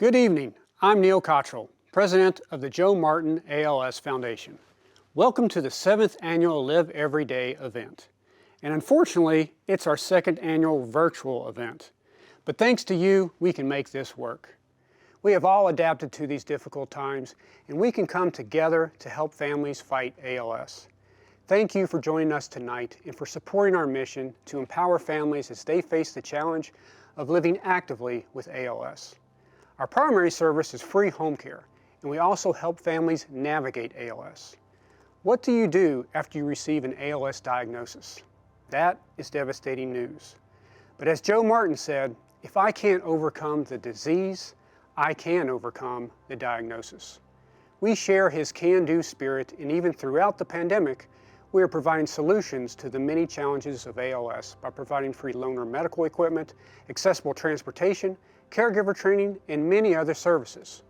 Good evening. I'm Neil Cottrell, President of the Joe Martin ALS Foundation. Welcome to the 7th annual Live Every Day event. And unfortunately, it's our 2nd annual virtual event. But thanks to you, we can make this work. We have all adapted to these difficult times, and we can come together to help families fight ALS. Thank you for joining us tonight and for supporting our mission to empower families as they face the challenge of living actively with ALS. Our primary service is free home care, and we also help families navigate ALS. What do you do after you receive an ALS diagnosis? That is devastating news. But as Joe Martin said, if I can't overcome the disease, I can overcome the diagnosis. We share his can-do spirit, and even throughout the pandemic, we are providing solutions to the many challenges of ALS by providing free loaner medical equipment, accessible transportation, caregiver training, and many other services.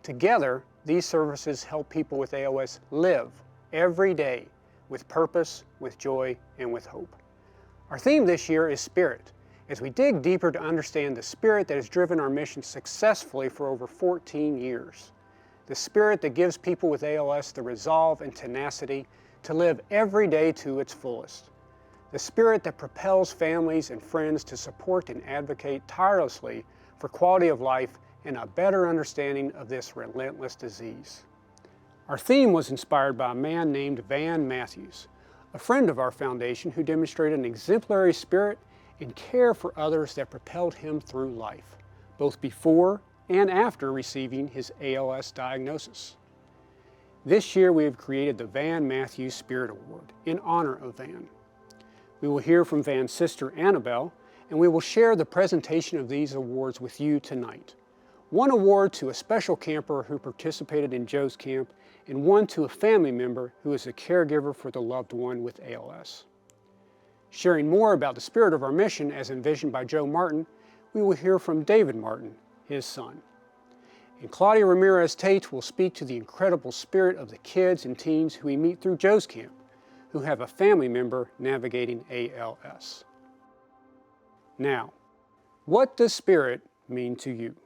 Together, these services help people with ALS live every day with purpose, with joy, and with hope. Our theme this year is Spirit, as we dig deeper to understand the spirit that has driven our mission successfully for over 14 years. The spirit that gives people with ALS the resolve and tenacity to live every day to its fullest. The spirit that propels families and friends to support and advocate tirelessly for quality of life and a better understanding of this relentless disease. Our theme was inspired by a man named Van Matthews, a friend of our foundation who demonstrated an exemplary spirit and care for others that propelled him through life, both before and after receiving his ALS diagnosis. This year we have created the Van Matthews Spirit Award in honor of Van. We will hear from Van's sister Annabelle, and we will share the presentation of these awards with you tonight. One award to a special camper who participated in Joe's camp, and one to a family member who is a caregiver for the loved one with ALS. Sharing more about the spirit of our mission as envisioned by Joe Martin, we will hear from David Martin, his son. And Claudia Ramirez-Tate will speak to the incredible spirit of the kids and teens who we meet through Joe's camp, who have a family member navigating ALS. Now, what does spirit mean to you?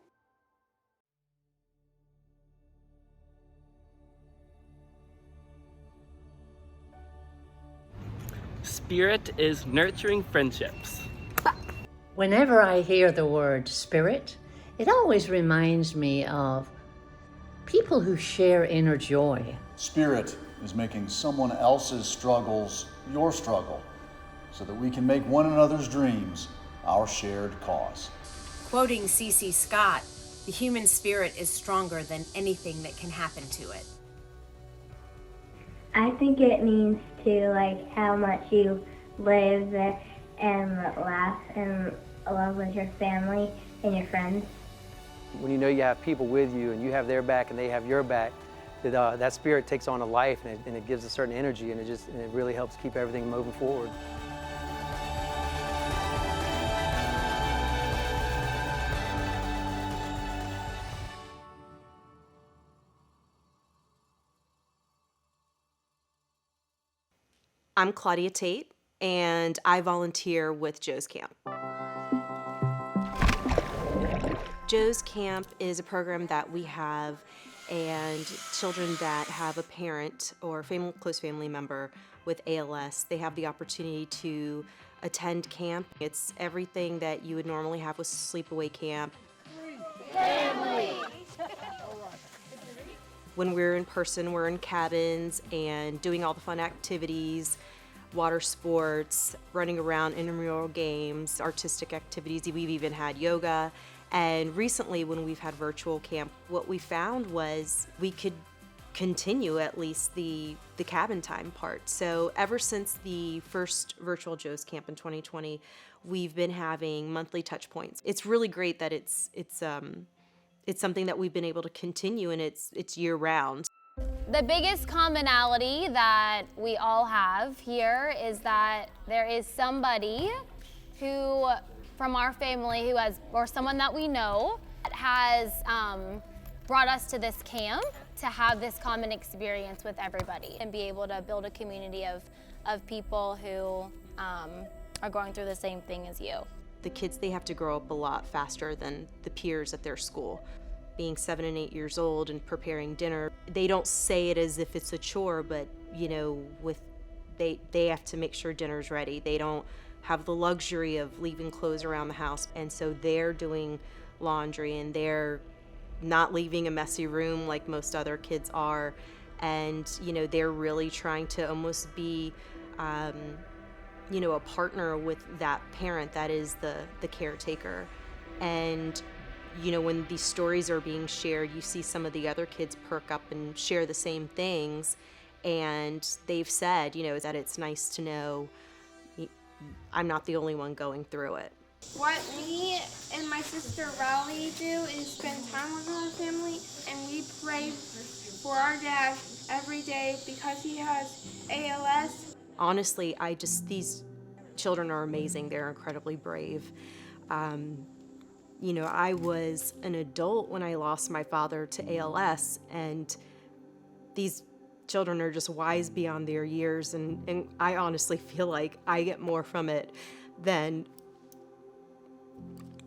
Spirit is nurturing friendships. Whenever I hear the word spirit, it always reminds me of people who share inner joy. Spirit is making someone else's struggles your struggle, so that we can make one another's dreams our shared cause. Quoting C.C. Scott, the human spirit is stronger than anything that can happen to it. I think it means to how much you live and laugh and love with your family and your friends. When you know you have people with you and you have their back and they have your back, that spirit takes on a life and it gives a certain energy and it really helps keep everything moving forward. I'm Claudia Tate, and I volunteer with Joe's Camp. Joe's Camp is a program that we have, and children that have a parent or close family member with ALS, they have the opportunity to attend camp. It's everything that you would normally have with sleepaway camp. Family! When we're in person, we're in cabins and doing all the fun activities, water sports, running around, intramural games, artistic activities. We've even had yoga. And recently, when we've had virtual camp, what we found was we could continue at least the cabin time part. So ever since the first virtual Joe's Camp in 2020, we've been having monthly touch points. It's really great that it's something that we've been able to continue, and it's year round. The biggest commonality that we all have here is that there is somebody who from our family who has, or someone that we know, has brought us to this camp to have this common experience with everybody and be able to build a community of people who are going through the same thing as you. The kids, they have to grow up a lot faster than the peers at their school. being 7 and 8 years old and preparing dinner. They don't say it as if it's a chore, but they have to make sure dinner's ready. They don't have the luxury of leaving clothes around the house, and so they're doing laundry and they're not leaving a messy room like most other kids are, and they're really trying to almost be a partner with that parent that is the caretaker. And when these stories are being shared, you see some of the other kids perk up and share the same things, and they've said that it's nice to know I'm not the only one going through it. What me and my sister Riley do is spend time with our family, and we pray for our dad every day because he has ALS. Honestly, these children are amazing. They're incredibly brave. I was an adult when I lost my father to ALS, and these children are just wise beyond their years, and I honestly feel like I get more from it than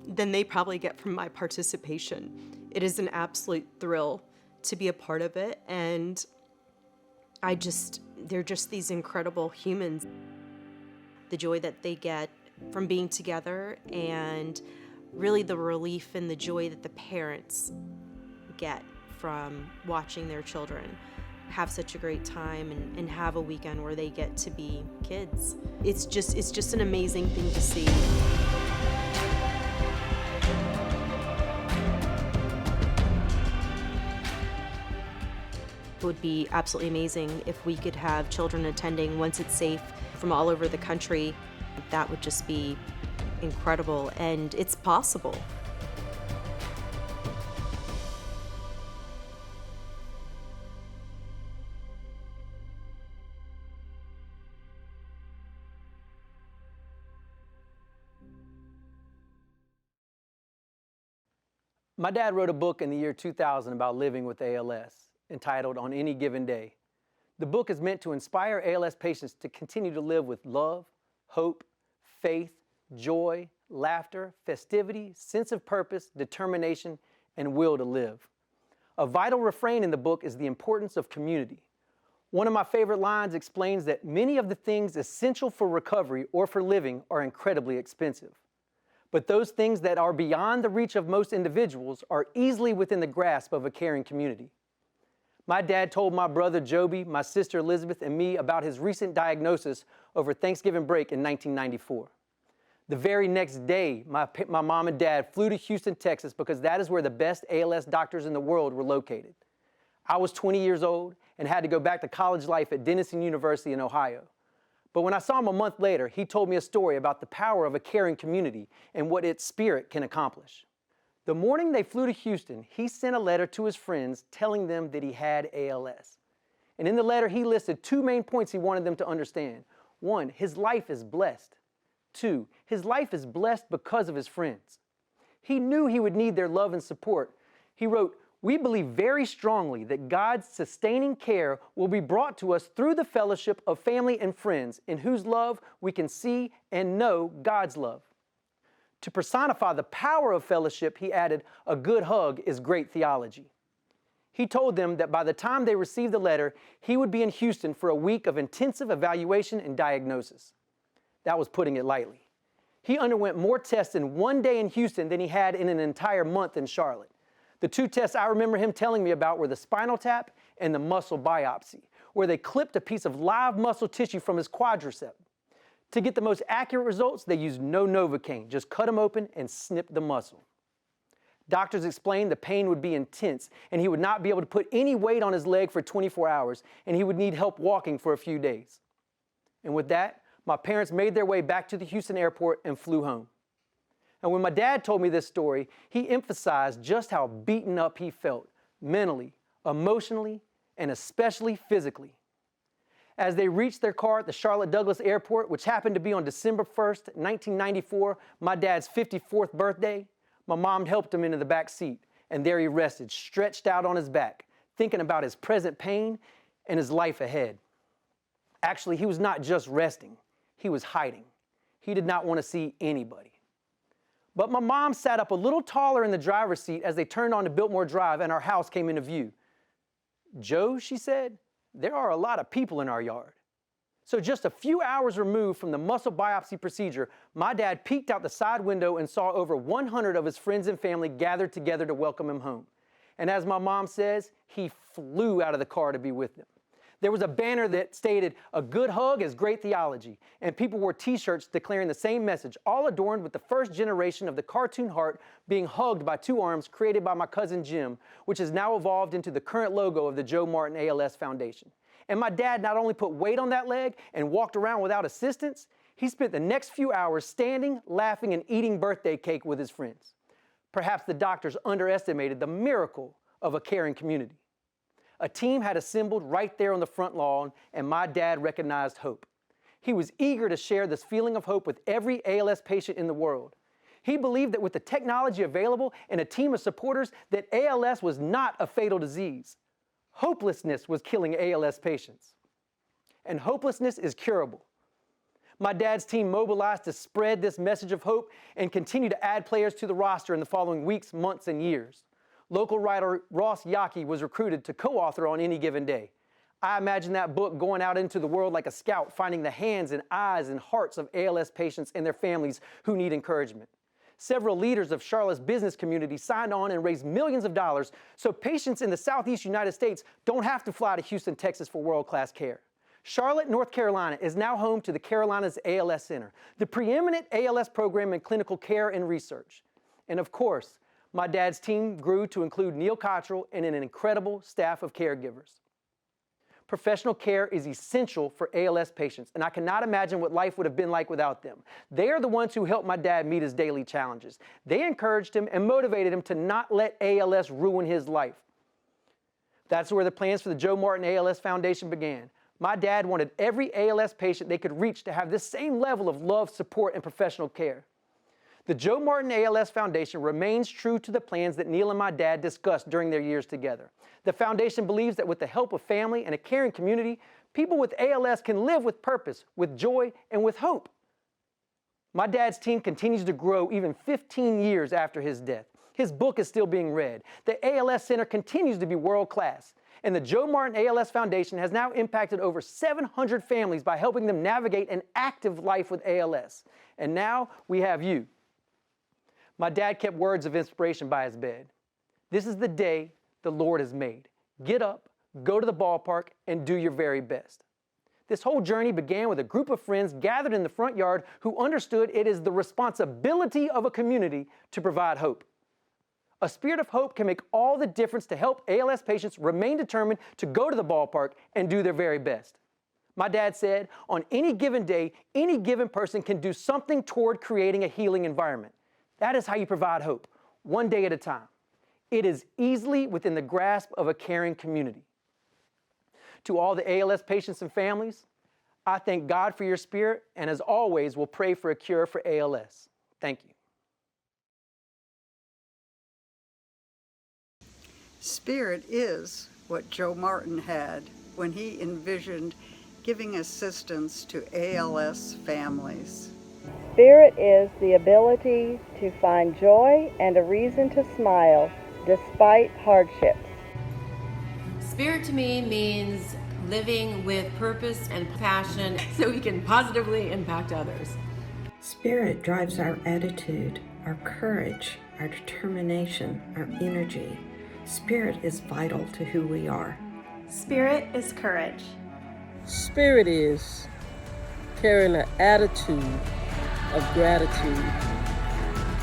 they probably get from my participation. It is an absolute thrill to be a part of it, and they're just these incredible humans. The joy that they get from being together, and really the relief and the joy that the parents get from watching their children have such a great time and have a weekend where they get to be kids. It's just an amazing thing to see. It would be absolutely amazing if we could have children attending once it's safe from all over the country. That would just be incredible, and it's possible. My dad wrote a book in the year 2000 about living with ALS, entitled On Any Given Day. The book is meant to inspire ALS patients to continue to live with love, hope, faith, joy, laughter, festivity, sense of purpose, determination, and will to live. A vital refrain in the book is the importance of community. One of my favorite lines explains that many of the things essential for recovery or for living are incredibly expensive. But those things that are beyond the reach of most individuals are easily within the grasp of a caring community. My dad told my brother Joby, my sister Elizabeth, and me about his recent diagnosis over Thanksgiving break in 1994. The very next day, my mom and dad flew to Houston, Texas, because that is where the best ALS doctors in the world were located. I was 20 years old and had to go back to college life at Denison University in Ohio. But when I saw him a month later, he told me a story about the power of a caring community and what its spirit can accomplish. The morning they flew to Houston, he sent a letter to his friends telling them that he had ALS. And in the letter, he listed 2 main points he wanted them to understand. 1, his life is blessed. 2, his life is blessed because of his friends. He knew he would need their love and support. He wrote, "We believe very strongly that God's sustaining care will be brought to us through the fellowship of family and friends in whose love we can see and know God's love." To personify the power of fellowship, he added, "A good hug is great theology." He told them that by the time they received the letter, he would be in Houston for a week of intensive evaluation and diagnosis. That was putting it lightly. He underwent more tests in one day in Houston than he had in an entire month in Charlotte. The 2 tests I remember him telling me about were the spinal tap and the muscle biopsy, where they clipped a piece of live muscle tissue from his quadricep. To get the most accurate results, they used no Novocaine, just cut him open and snipped the muscle. Doctors explained the pain would be intense and he would not be able to put any weight on his leg for 24 hours and he would need help walking for a few days. And with that, my parents made their way back to the Houston airport and flew home. And when my dad told me this story, he emphasized just how beaten up he felt, mentally, emotionally, and especially physically. As they reached their car at the Charlotte Douglas Airport, which happened to be on December 1st, 1994, my dad's 54th birthday, my mom helped him into the back seat, and there he rested, stretched out on his back, thinking about his present pain and his life ahead. Actually, he was not just resting, he was hiding. He did not want to see anybody. But my mom sat up a little taller in the driver's seat as they turned onto Biltmore Drive and our house came into view. "Joe," she said, "there are a lot of people in our yard." So just a few hours removed from the muscle biopsy procedure, my dad peeked out the side window and saw over 100 of his friends and family gathered together to welcome him home. And as my mom says, he flew out of the car to be with them. There was a banner that stated, "A good hug is great theology," and people wore t-shirts declaring the same message, all adorned with the first generation of the cartoon heart being hugged by two arms created by my cousin Jim, which has now evolved into the current logo of the Joe Martin ALS Foundation. And my dad not only put weight on that leg and walked around without assistance, he spent the next few hours standing, laughing, and eating birthday cake with his friends. Perhaps the doctors underestimated the miracle of a caring community. A team had assembled right there on the front lawn, and my dad recognized hope. He was eager to share this feeling of hope with every ALS patient in the world. He believed that with the technology available and a team of supporters, that ALS was not a fatal disease. Hopelessness was killing ALS patients. And hopelessness is curable. My dad's team mobilized to spread this message of hope and continue to add players to the roster in the following weeks, months, and years. Local writer Ross Yockey was recruited to co-author on Any Given Day. I imagine that book going out into the world like a scout, finding the hands and eyes and hearts of ALS patients and their families who need encouragement. Several leaders of Charlotte's business community signed on and raised millions of dollars so patients in the Southeast United States don't have to fly to Houston, Texas for world-class care. Charlotte, North Carolina is now home to the Carolinas ALS Center, the preeminent ALS program in clinical care and research. And of course, my dad's team grew to include Neil Cottrell and an incredible staff of caregivers. Professional care is essential for ALS patients, and I cannot imagine what life would have been like without them. They are the ones who helped my dad meet his daily challenges. They encouraged him and motivated him to not let ALS ruin his life. That's where the plans for the Joe Martin ALS Foundation began. My dad wanted every ALS patient they could reach to have this same level of love, support, and professional care. The Joe Martin ALS Foundation remains true to the plans that Neil and my dad discussed during their years together. The foundation believes that with the help of family and a caring community, people with ALS can live with purpose, with joy, and with hope. My dad's team continues to grow even 15 years after his death. His book is still being read. The ALS Center continues to be world-class. And the Joe Martin ALS Foundation has now impacted over 700 families by helping them navigate an active life with ALS. And now we have you. My dad kept words of inspiration by his bed. "This is the day the Lord has made. Get up, go to the ballpark, and do your very best." This whole journey began with a group of friends gathered in the front yard who understood it is the responsibility of a community to provide hope. A spirit of hope can make all the difference to help ALS patients remain determined to go to the ballpark and do their very best. My dad said, on any given day, any given person can do something toward creating a healing environment. That is how you provide hope, one day at a time. It is easily within the grasp of a caring community. To all the ALS patients and families, I thank God for your spirit, and as always, will pray for a cure for ALS. Thank you. Spirit is what Joe Martin had when he envisioned giving assistance to ALS families. Spirit is the ability to find joy and a reason to smile despite hardships. Spirit to me means living with purpose and passion so we can positively impact others. Spirit drives our attitude, our courage, our determination, our energy. Spirit is vital to who we are. Spirit is courage. Spirit is carrying an attitude of gratitude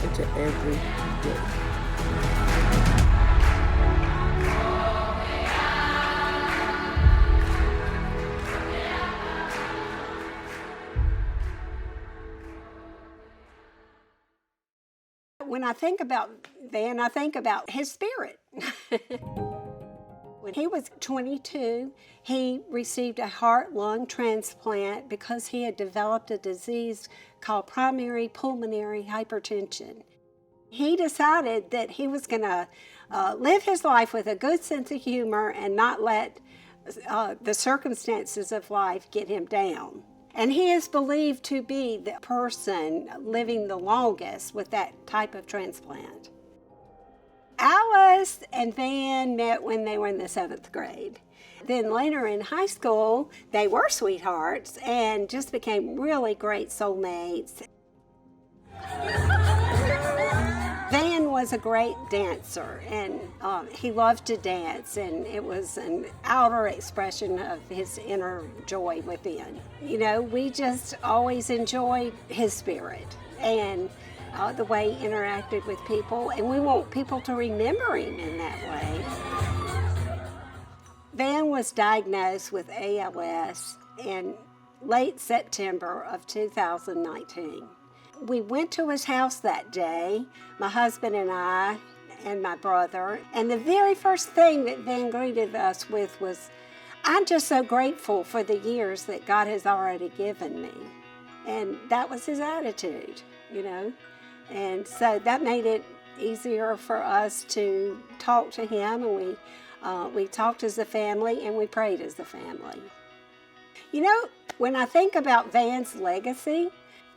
into every day. When I think about Van, I think about his spirit. When he was 22, he received a heart-lung transplant because he had developed a disease called primary pulmonary hypertension. He decided that he was going to live his life with a good sense of humor and not let the circumstances of life get him down. And he is believed to be the person living the longest with that type of transplant. Alice and Van met when they were in the 7th grade. Then later in high school, they were sweethearts and just became really great soulmates. Van was a great dancer, and he loved to dance, and it was an outer expression of his inner joy within. You know, we just always enjoyed his spirit and the way he interacted with people, and we want people to remember him in that way. Van was diagnosed with ALS in late September of 2019. We went to his house that day, my husband and I and my brother, and the very first thing that Van greeted us with was, "I'm just so grateful for the years that God has already given me." And that was his attitude, you know. And so that made it easier for us to talk to him, and we talked as a family and we prayed as a family. You know, when I think about Van's legacy,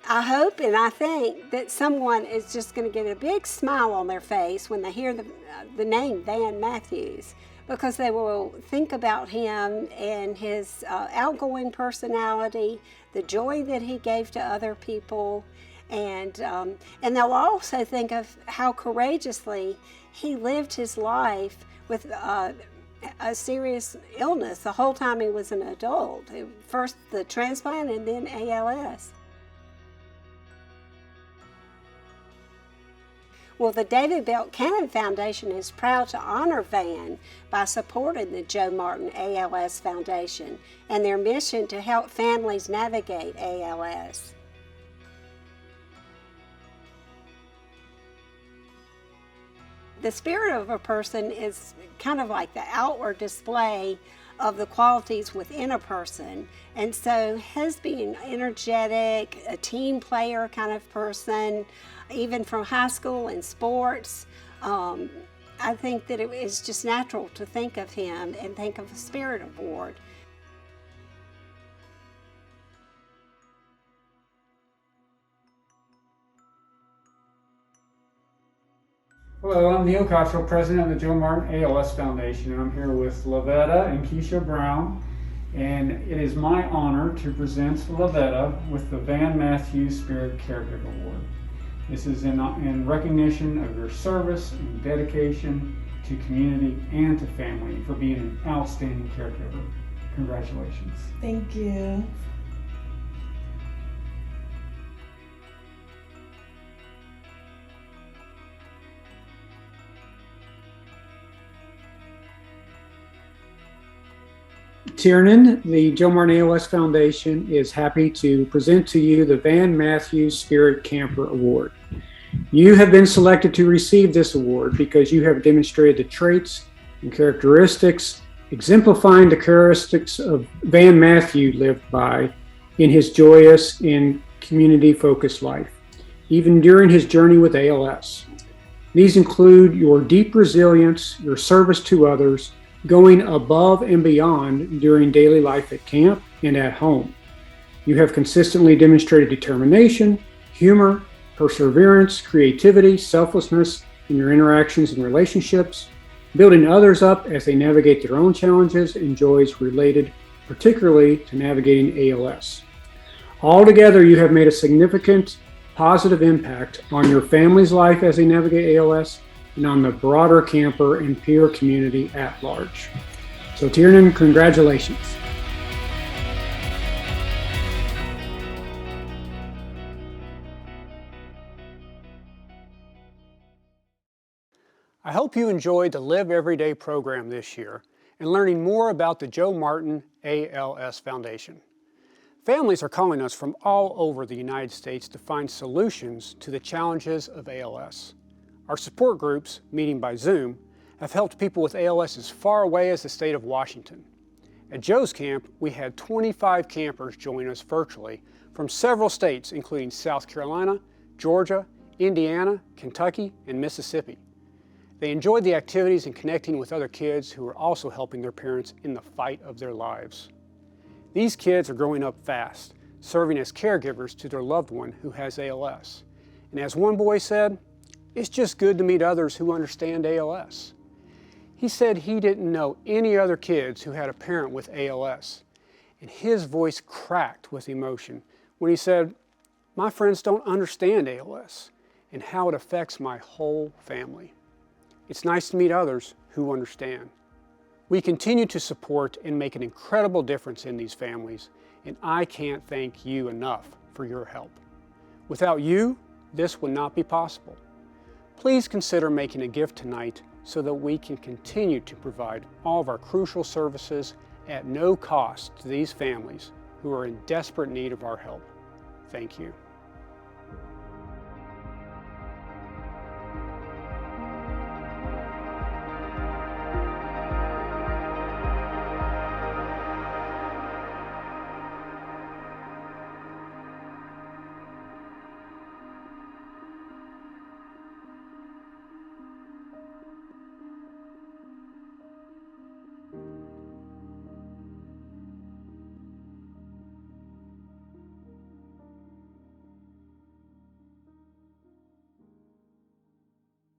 I hope and I think that someone is just going to get a big smile on their face when they hear the name Van Matthews, because they will think about him and his outgoing personality, the joy that he gave to other people, and they'll also think of how courageously he lived his life with a serious illness the whole time he was an adult. First the transplant and then ALS. Well, the David Belt Cannon Foundation is proud to honor Van by supporting the Joe Martin ALS Foundation and their mission to help families navigate ALS. The spirit of a person is kind of like the outward display of the qualities within a person. And so his being energetic, a team player kind of person, even from high school and sports, I think that it is just natural to think of him and think of a Spirit Award. Hello, I'm Neil Cottrell, president of the Joe Martin ALS Foundation, and I'm here with Lavetta and Keisha Brown, and it is my honor to present Lavetta with the Van Matthews Spirit Caregiver Award. This is in recognition of your service and dedication to community and to family for being an outstanding caregiver. Congratulations. Thank you. Tiernan, the Joe Martin ALS Foundation is happy to present to you the Van Matthews Spirit Camper Award. You have been selected to receive this award because you have demonstrated the traits and characteristics exemplifying the characteristics of Van Matthew lived by in his joyous and community-focused life, even during his journey with ALS. These include your deep resilience, your service to others, going above and beyond during daily life at camp and at home. You have consistently demonstrated determination, humor, perseverance, creativity, selflessness in your interactions and relationships, building others up as they navigate their own challenges and joys related particularly to navigating ALS. Altogether, you have made a significant positive impact on your family's life as they navigate ALS and on the broader camper and peer community at large. So Tiernan, congratulations. I hope you enjoyed the Live Everyday program this year and learning more about the Joe Martin ALS Foundation. Families are calling us from all over the United States to find solutions to the challenges of ALS. Our support groups, meeting by Zoom, have helped people with ALS as far away as the state of Washington. At Joe's Camp, we had 25 campers join us virtually from several states, including South Carolina, Georgia, Indiana, Kentucky, and Mississippi. They enjoyed the activities and connecting with other kids who are also helping their parents in the fight of their lives. These kids are growing up fast, serving as caregivers to their loved one who has ALS. And as one boy said, "It's just good to meet others who understand ALS." He said he didn't know any other kids who had a parent with ALS, and his voice cracked with emotion when he said, "My friends don't understand ALS and how it affects my whole family. It's nice to meet others who understand." We continue to support and make an incredible difference in these families, and I can't thank you enough for your help. Without you, this would not be possible. Please consider making a gift tonight so that we can continue to provide all of our crucial services at no cost to these families who are in desperate need of our help. Thank you.